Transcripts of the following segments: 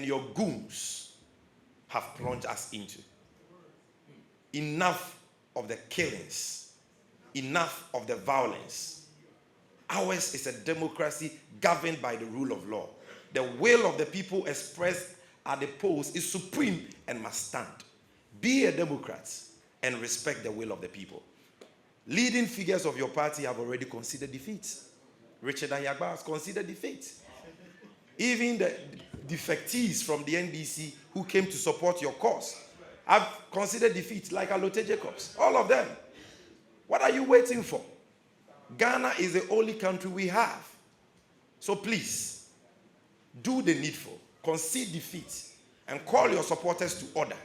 your goons have plunged us into. Enough of the killings. Enough of the violence. Ours is a democracy governed by the rule of law. The will of the people expressed at the polls is supreme and must stand. Be a Democrat and respect the will of the people. Leading figures of your party have already considered defeat. Richard Ayagba has considered defeat. Even the defectees from the NDC who came to support your cause have considered defeat, like Alote Jacobs. All of them. What are you waiting for? Ghana is the only country we have. So please, do the needful. Concede defeat and call your supporters to order.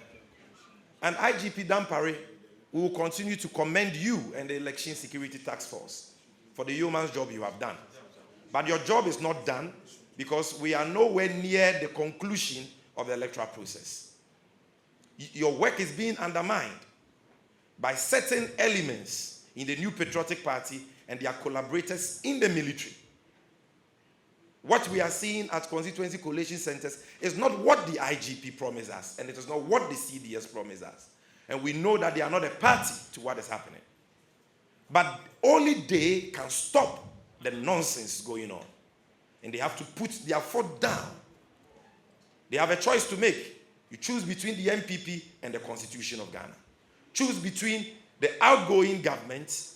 And IGP Dampare, we will continue to commend you and the Election Security Task Force for the yeoman's job you have done. But your job is not done because we are nowhere near the conclusion of the electoral process. Your work is being undermined by certain elements in the New Patriotic Party and their collaborators in the military. What we are seeing at constituency collation centers is not what the IGP promised us, and it is not what the CDS promised us. And we know that they are not a party to what is happening. But only they can stop the nonsense going on. And they have to put their foot down. They have a choice to make. You choose between the MPP and the Constitution of Ghana. Choose between the outgoing government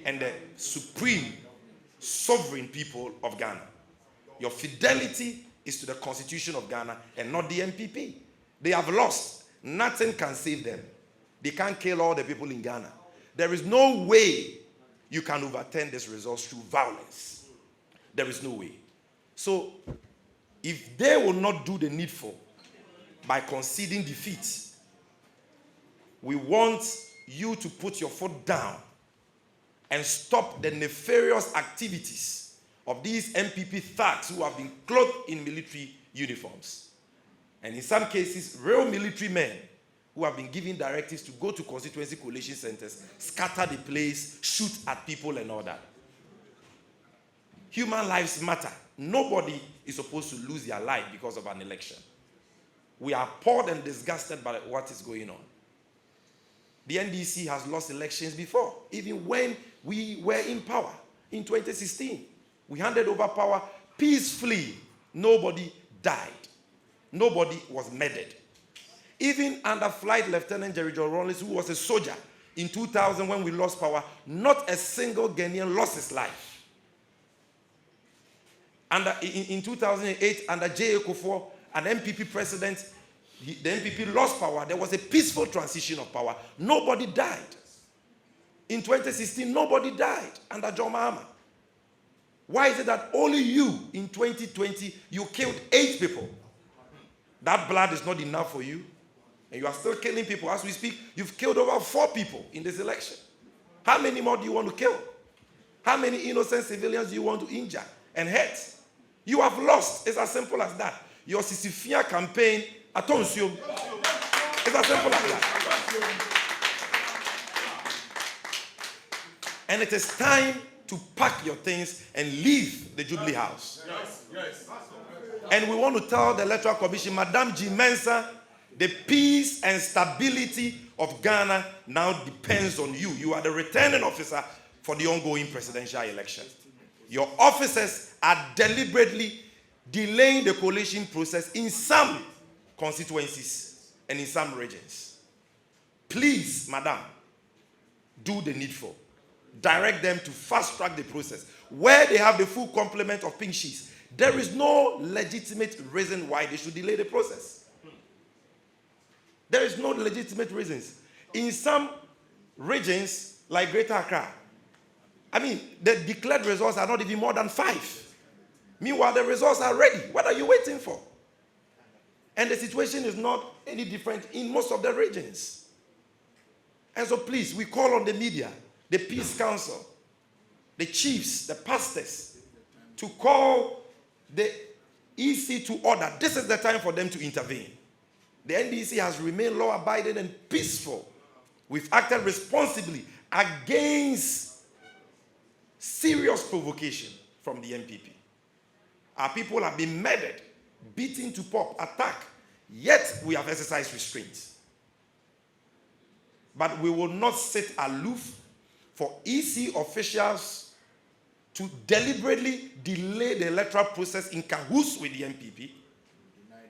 and the supreme sovereign people of Ghana. Your fidelity is to the Constitution of Ghana and not the MPP. They have lost. Nothing can save them. They can't kill all the people in Ghana. There is no way you can overturn this result through violence. There is no way. So, if they will not do the needful by conceding defeat, we want you to put your foot down and stop the nefarious activities of these MPP thugs who have been clothed in military uniforms. And in some cases, real military men who have been given directives to go to constituency collation centers, scatter the place, shoot at people and all that. Human lives matter. Nobody is supposed to lose their life because of an election. We are appalled and disgusted by what is going on. The NDC has lost elections before, even when we were in power in 2016. We handed over power peacefully. Nobody died. Nobody was murdered. Even under Flight Lieutenant Jerry John Rawlings, who was a soldier in 2000 when we lost power, not a single Ghanaian lost his life. In 2008, under J.A. Kufuor, an MPP president, the MPP lost power. There was a peaceful transition of power. Nobody died. In 2016, nobody died under John Mahama. Why is it that only you, in 2020, you killed 8 people? That blood is not enough for you. And you are still killing people. As we speak, you've killed over 4 people in this election. How many more do you want to kill? How many innocent civilians do you want to injure and hurt? You have lost. It's as simple as that. Your Sisyphean campaign, attention. It's as simple as that. And it is time to pack your things and leave the Jubilee House. Yes. And we want to tell the Electoral Commission, Madam G. Mensah, the peace and stability of Ghana now depends on you. You are the returning officer for the ongoing presidential election. Your officers are deliberately delaying the coalition process in some constituencies and in some regions. Please, madam, do the needful. Direct them to fast-track the process. Where they have the full complement of pink sheets, there is no legitimate reason why they should delay the process. There is no legitimate reasons. In some regions, like Greater Accra, the declared results are not even more than 5. Meanwhile, the results are ready. What are you waiting for? And the situation is not any different in most of the regions. And so please, we call on the media, the Peace Council, the chiefs, the pastors, to call the EC to order. This is the time for them to intervene. The NDC has remained law-abiding and peaceful. We've acted responsibly against serious provocation from the MPP. Our people have been murdered beating to pop, attack. Yet we have exercised restraint. But we will not sit aloof for EC officials to deliberately delay the electoral process in cahoots with the MPP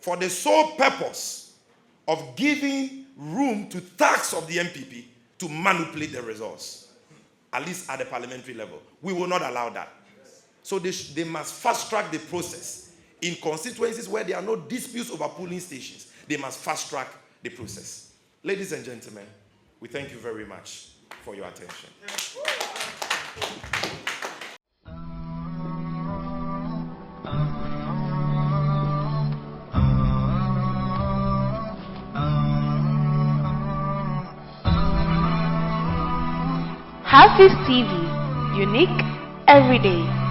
for the sole purpose of giving room to thugs of the MPP to manipulate the results, at least at the parliamentary level. We will not allow that. So they must fast-track the process. In constituencies where there are no disputes over polling stations, they must fast-track the process. Ladies and gentlemen, we thank you very much for your attention. HAFIZ TV, unique every day.